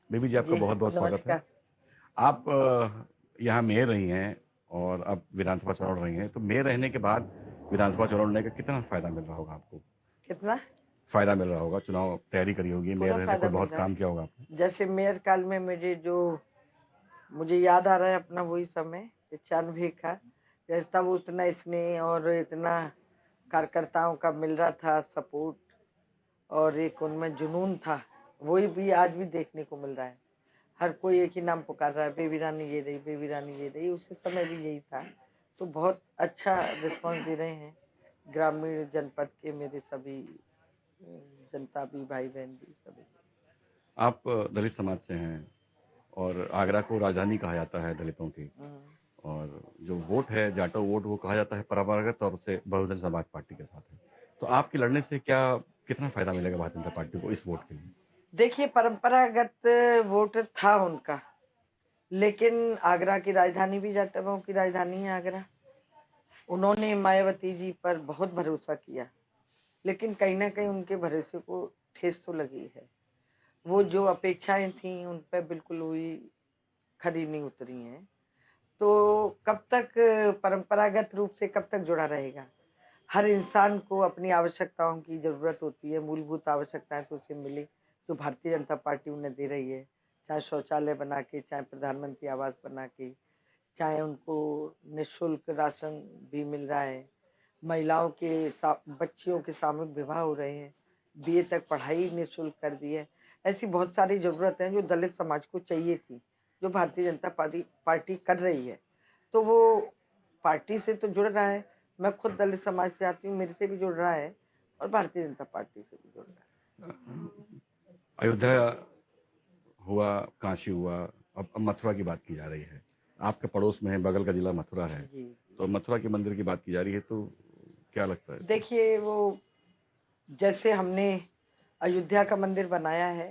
Baby जी, आपका जी, बहुत-बहुत स्वागत है। नमस्कार। आप यहाँ मेयर रही हैं और अब विधानसभा चुनाव लड़ रही हैं, तो मेयर रहने के बाद विधानसभा चुनाव लड़ने का कितना फ़ायदा मिल रहा होगा आपको? कितना? फ़ायदा मिल रहा होगा, चुनाव तैयारी करी होगी, मेयर पूरा रहते फ़ायदा कोई मिल बहुत रहा है। काम किया होगा आपने। जैसे मेयर काल में मुझे याद आ रहा है अपना वही समय 95 का। जैसे तब उतना स्नेह और इतना कार्यकर्ताओं का मिल रहा था सपोर्ट और एक उनमें जुनून था, वही भी आज भी देखने को मिल रहा है। हर कोई एक ही नाम पुकार रहा है, बेबी रानी ये रही, बेबी रानी ये रही। उसी समय भी यही था। तो बहुत अच्छा रिस्पॉन्स दे रहे हैं ग्रामीण जनपद के मेरे सभी जनता भी, भाई-बहन भी सभी। आप दलित समाज से हैं और आगरा को राजधानी कहा जाता है दलितों की, हुँ। और जो वोट है, जाटो वोट, वो कहा जाता है परंपरागत तौर से बहुजन समाज पार्टी के साथ है। तो आपके लड़ने से कितना फ़ायदा मिलेगा भारतीय जनता पार्टी को इस वोट के लिए? देखिए, परंपरागत वोट था उनका, लेकिन आगरा की राजधानी भी जाटवों की राजधानी है आगरा। उन्होंने मायावती जी पर बहुत भरोसा किया, लेकिन कहीं न कहीं उनके भरोसे को ठेस तो लगी है। वो जो अपेक्षाएँ थीं, उन पे बिल्कुल वही खरी नहीं उतरी हैं। तो कब तक परंपरागत रूप से कब तक जुड़ा रहेगा? हर इंसान को अपनी आवश्यकताओं की ज़रूरत होती है, मूलभूत आवश्यकताएँ तो उसे मिले, जो भारतीय जनता पार्टी उन्हें दे रही है। चाहे शौचालय बना के, चाहे प्रधानमंत्री आवास बना के, चाहे उनको निःशुल्क राशन भी मिल रहा है, महिलाओं के सा बच्चियों के सामूहिक विवाह हो रहे हैं, बीए तक पढ़ाई निःशुल्क कर दी है। ऐसी बहुत सारी ज़रूरतें हैं जो दलित समाज को चाहिए थी, जो भारतीय जनता पार्टी पार्टी कर रही है। तो वो पार्टी से तो जुड़ रहा है। मैं खुद दलित समाज से आती हूँ, मेरे से भी जुड़ रहा है और भारतीय जनता पार्टी से भी जुड़ रहा है। अयोध्या हुआ, काशी हुआ, अब मथुरा की बात की जा रही है। आपके पड़ोस में है, बगल का जिला मथुरा है, जी। तो मथुरा के मंदिर की बात की जा रही है, तो क्या लगता है इसमें? देखिए, वो जैसे हमने अयोध्या का मंदिर बनाया है,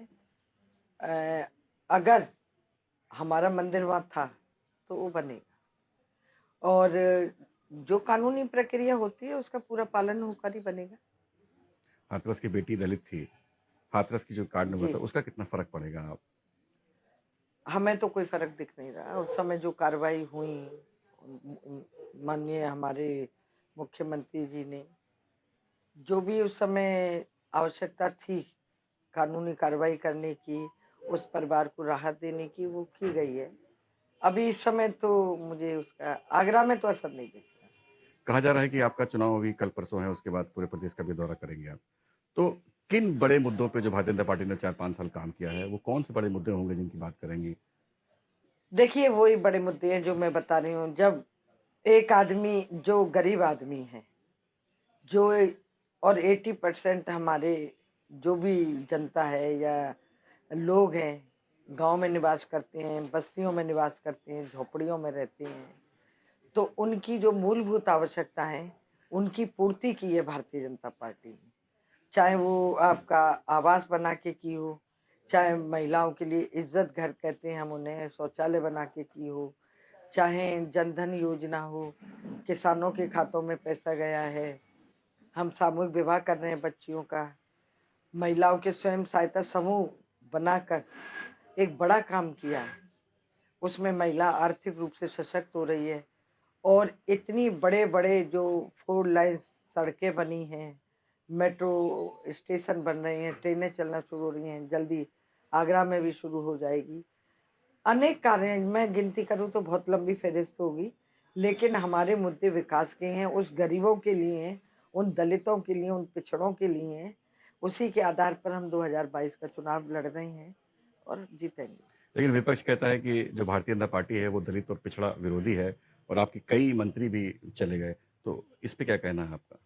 अगर हमारा मंदिर वहाँ था, तो वो बनेगा और जो कानूनी प्रक्रिया होती है, उसका पूरा पालन होकर ही बनेगा। हाथरस की बेटी दलित थी, हाथरस की जो कांड हुआ जी। था, उसका कितना फ़र्क पड़ेगा आप? हमें तो कोई फ़र्क दिख नहीं रहा। उस समय जो कार्रवाई हुई, माननीय हमारे मुख्यमंत्री जी ने, जो भी उस समय आवश्यकता थी कानूनी कार्रवाई करने की, उस परिवार को राहत देने की, वो की गई है। अभी इस समय तो मुझे उसका आगरा में तो असर नहीं दिख रहा। कहा जा रहा है कि आपका चुनाव अभी कल-परसों है, उसके बाद पूरे प्रदेश का भी दौरा करेंगे आप। तो किन बड़े मुद्दों पे जो भारतीय जनता पार्टी ने 4-5 साल काम किया है, वो कौन से बड़े मुद्दे होंगे जिनकी बात करेंगी? देखिए, वही बड़े मुद्दे हैं जो मैं बता रही हूँ। जब एक आदमी जो गरीब आदमी है, जो और 80% हमारे जो भी जनता है या लोग हैं, गाँव में निवास करते हैं, बस्तियों में निवास करते हैं, झोपड़ियों में रहते हैं, तो उनकी जो मूलभूत आवश्यकता है, उनकी पूर्ति की है भारतीय जनता पार्टी ने। चाहे वो आपका आवास बना के की हो, चाहे महिलाओं के लिए इज्जत घर कहते हैं हम उन्हें, शौचालय बना के की हो, चाहे जनधन योजना हो, किसानों के खातों में पैसा गया है, हम सामूहिक विवाह कर रहे हैं बच्चियों का, महिलाओं के स्वयं सहायता समूह बनाकर एक बड़ा काम किया है। उसमें महिला आर्थिक रूप से सशक्त हो रही है और इतनी बड़े-बड़े जो 4 लाइन सड़कें बनी हैं, मेट्रो स्टेशन बन रहे हैं, ट्रेनें चलना शुरू हो रही हैं, जल्दी आगरा में भी शुरू हो जाएगी। अनेक कार्य हैं, मैं गिनती करूँ तो बहुत लंबी फ़हरिस्त होगी, लेकिन हमारे मुद्दे विकास के हैं, उस गरीबों के लिए हैं, उन दलितों के लिए, उन पिछड़ों के लिए हैं। उसी के आधार पर हम 2022 का चुनाव लड़ रहे हैं और जीतेंगे। लेकिन विपक्ष कहता है कि जो भारतीय जनता पार्टी है, वो दलित और पिछड़ा विरोधी है और आपके कई मंत्री भी चले गए। तो इस पे क्या कहना है आपका?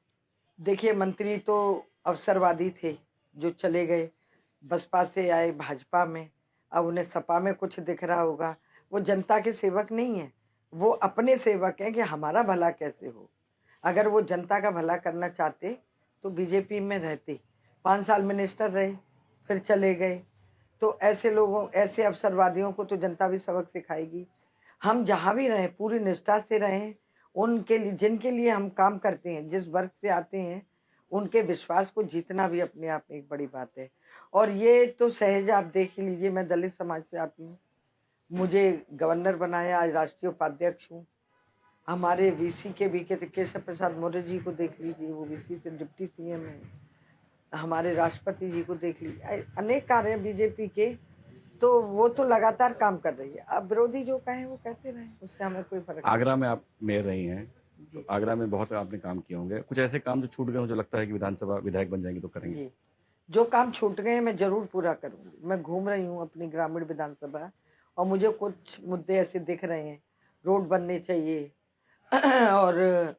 देखिए, मंत्री तो अवसरवादी थे, जो चले गए, बसपा से आए भाजपा में, अब उन्हें सपा में कुछ दिख रहा होगा। वो जनता के सेवक नहीं हैं, वो अपने सेवक हैं कि हमारा भला कैसे हो। अगर वो जनता का भला करना चाहते, तो बीजेपी में रहते। 5 साल मिनिस्टर रहे, फिर चले गए। तो ऐसे लोगों ऐसे अवसरवादियों को तो जनता भी सबक सिखाएगी। हम जहाँ भी रहें, पूरी निष्ठा से रहें, उनके लिए जिनके लिए हम काम करते हैं, जिस वर्ग से आते हैं, उनके विश्वास को जीतना भी अपने आप में एक बड़ी बात है। और ये तो सहज आप देख ही लीजिए, मैं दलित समाज से आती हूँ, मुझे गवर्नर बनाया, आज राष्ट्रीय उपाध्यक्ष हूँ। हमारे वीसी के भी केशव प्रसाद मौर्य जी को देख लीजिए, वो वीसी से डिप्टी सीएम है। हमारे राष्ट्रपति जी को देख लीजिए, अनेक कार्य बीजेपी के, तो वो तो लगातार काम कर रही है। अब विरोधी जो कहें वो कहते रहे, उससे हमें कोई फर्क नहीं। आगरा में आप मेयर रही हैं, तो आगरा में बहुत आपने काम किए होंगे, कुछ ऐसे काम जो छूट गए हो जो लगता है कि विधानसभा विधायक बन जाएंगे तो करेंगे? जी, जो काम छूट गए हैं मैं जरूर पूरा करूंगी। मैं घूम रही हूँ अपनी ग्रामीण विधानसभा और मुझे कुछ मुद्दे ऐसे दिख रहे हैं, रोड बनने चाहिए और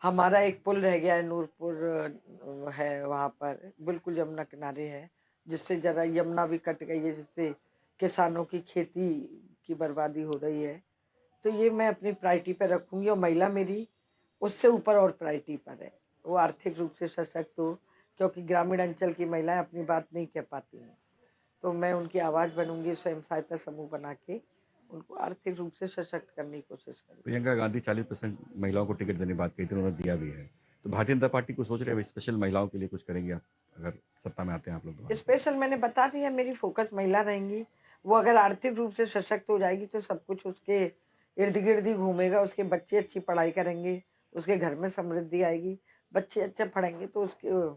हमारा एक पुल रह गया है, नूरपुर है वहाँ पर, बिल्कुल यमुना किनारे है, जिससे जरा यमुना भी कट गई है, जिससे किसानों की खेती की बर्बादी हो रही है। तो ये मैं अपनी प्रायोरिटी पर रखूंगी और महिला मेरी उससे ऊपर और प्रायोरिटी पर है, वो आर्थिक रूप से सशक्त हो, क्योंकि ग्रामीण अंचल की महिलाएं अपनी बात नहीं कह पाती हैं, तो मैं उनकी आवाज़ बनूंगी, स्वयं सहायता समूह बना के उनको आर्थिक रूप से सशक्त करने की कोशिश करूँगी। प्रियंका गांधी 40% महिलाओं को टिकट देने की बात कही थी, उन्होंने दिया भी है, तो भारतीय जनता पार्टी को सोच रहे हैं स्पेशल महिलाओं के लिए कुछ करेंगे आप अगर सत्ता में आते हैं आप लोग? स्पेशल मैंने बता दिया, मेरी फोकस महिला रहेंगी। वो अगर आर्थिक रूप से सशक्त हो जाएगी तो सब कुछ उसके इर्द गिर्द ही घूमेगा, उसके बच्चे अच्छी पढ़ाई करेंगे, उसके घर में समृद्धि आएगी, बच्चे अच्छे पढ़ेंगे तो उसके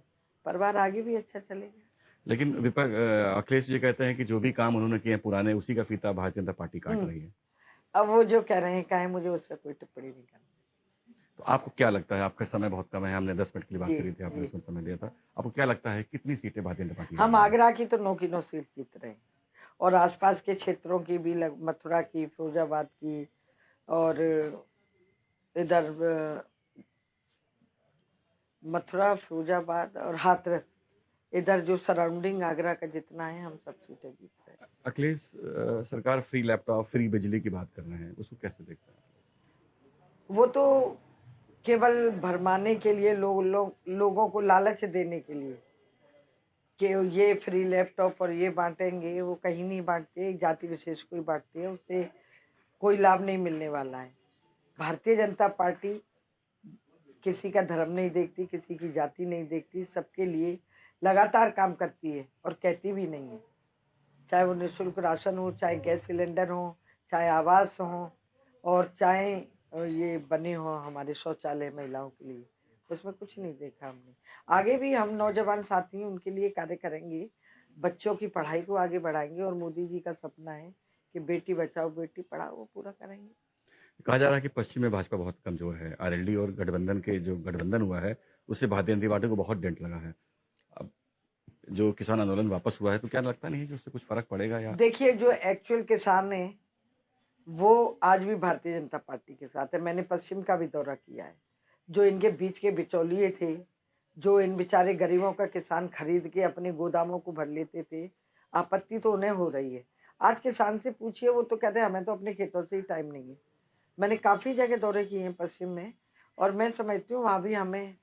परिवार आगे भी अच्छा चलेगा। लेकिन अखिलेश जी कहते हैं कि जो भी काम उन्होंने किए हैं पुराने, उसी का फीता भारतीय जनता पार्टी काट रही है। अब वो जो कह रहे हैं कहें, मुझे उस पर कोई टिप्पणी नहीं करनी। तो आपको क्या लगता है, आपका समय बहुत कम है, हमने 10 मिनट के लिए बात करी थी, आपने इसमें समय दिया था, आपको क्या लगता है कितनी सीटें भारतीय जनता पार्टी? हम आगरा की तो 9 की 9 सीट जीत रहे हैं और आसपास के क्षेत्रों की भी, मथुरा की, फिरोजाबाद की और इधर मथुरा, फिरोजाबाद और हाथरस, इधर जो सराउंडिंग आगरा का जितना है, हम सब सीटें जीत रहे हैं। अखिलेश सरकार फ्री लैपटॉप, फ्री बिजली की बात कर रहे हैं, उसको कैसे देखते हैं? वो तो केवल भरमाने के लिए, लोगों को लालच देने के लिए कि ये फ्री लैपटॉप और ये बांटेंगे, वो कहीं नहीं बांटते, जाति विशेष को ही बांटते हैं, उससे कोई लाभ नहीं मिलने वाला है। भारतीय जनता पार्टी किसी का धर्म नहीं देखती, किसी की जाति नहीं देखती, सबके लिए लगातार काम करती है और कहती भी नहीं है, चाहे वो निःशुल्क राशन हो, चाहे गैस सिलेंडर हो, चाहे आवास हो और चाहे ये बने हो हमारे शौचालय महिलाओं के लिए, उसमें कुछ नहीं देखा हमने। आगे भी हम नौजवान साथी हैं, उनके लिए कार्य करेंगे, बच्चों की पढ़ाई को आगे बढ़ाएंगे और मोदी जी का सपना है कि बेटी बचाओ बेटी पढ़ाओ, वो पूरा करेंगे। कहा जा रहा है कि पश्चिम में भाजपा बहुत कमजोर है, आरएलडी और गठबंधन के जो गठबंधन हुआ है उससे भारतीय जनता पार्टी को बहुत डेंट लगा है। अब जो किसान आंदोलन वापस हुआ है, तो क्या लगता नहीं है कि उससे कुछ फर्क पड़ेगा? या देखिए, जो एक्चुअल किसान है वो आज भी भारतीय जनता पार्टी के साथ है। मैंने पश्चिम का भी दौरा किया है। जो इनके बीच के बिचौलिए थे, जो इन बेचारे गरीबों का किसान खरीद के अपने गोदामों को भर लेते थे, आपत्ति तो उन्हें हो रही है। आज किसान से पूछिए, वो तो कहते हैं हमें तो अपने खेतों से ही टाइम नहीं है। मैंने काफ़ी जगह दौरे किए हैं पश्चिम में और मैं समझती हूँ वहाँ भी हमें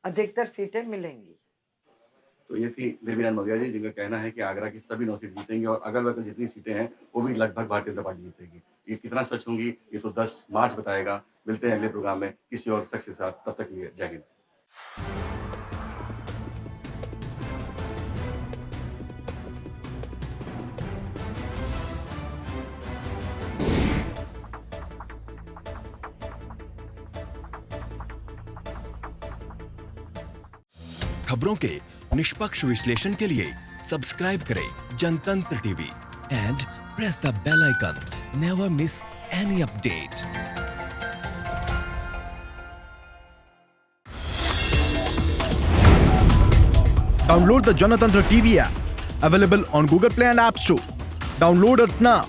अधिकतर सीटें मिलेंगी। तो ये थी देवीरानी मौर्य जी, जिनका कहना है कि आगरा की सभी 9 सीट जीतेंगी और अगल बगल जितनी सीटें हैं वो भी लगभग भारतीय जनता पार्टी जीतेगी। ये कितना सच होंगी ये तो 10 मार्च बताएगा। मिलते हैं अगले प्रोग्राम में किसी और शख्स के साथ, तब तक के लिए जय हिंद। खबरों के निष्पक्ष विश्लेषण के लिए सब्सक्राइब करें Janatantra TV and press the bell icon. Never miss any update. Download the Janatantra TV app, available on Google Play and App Store. Download it now.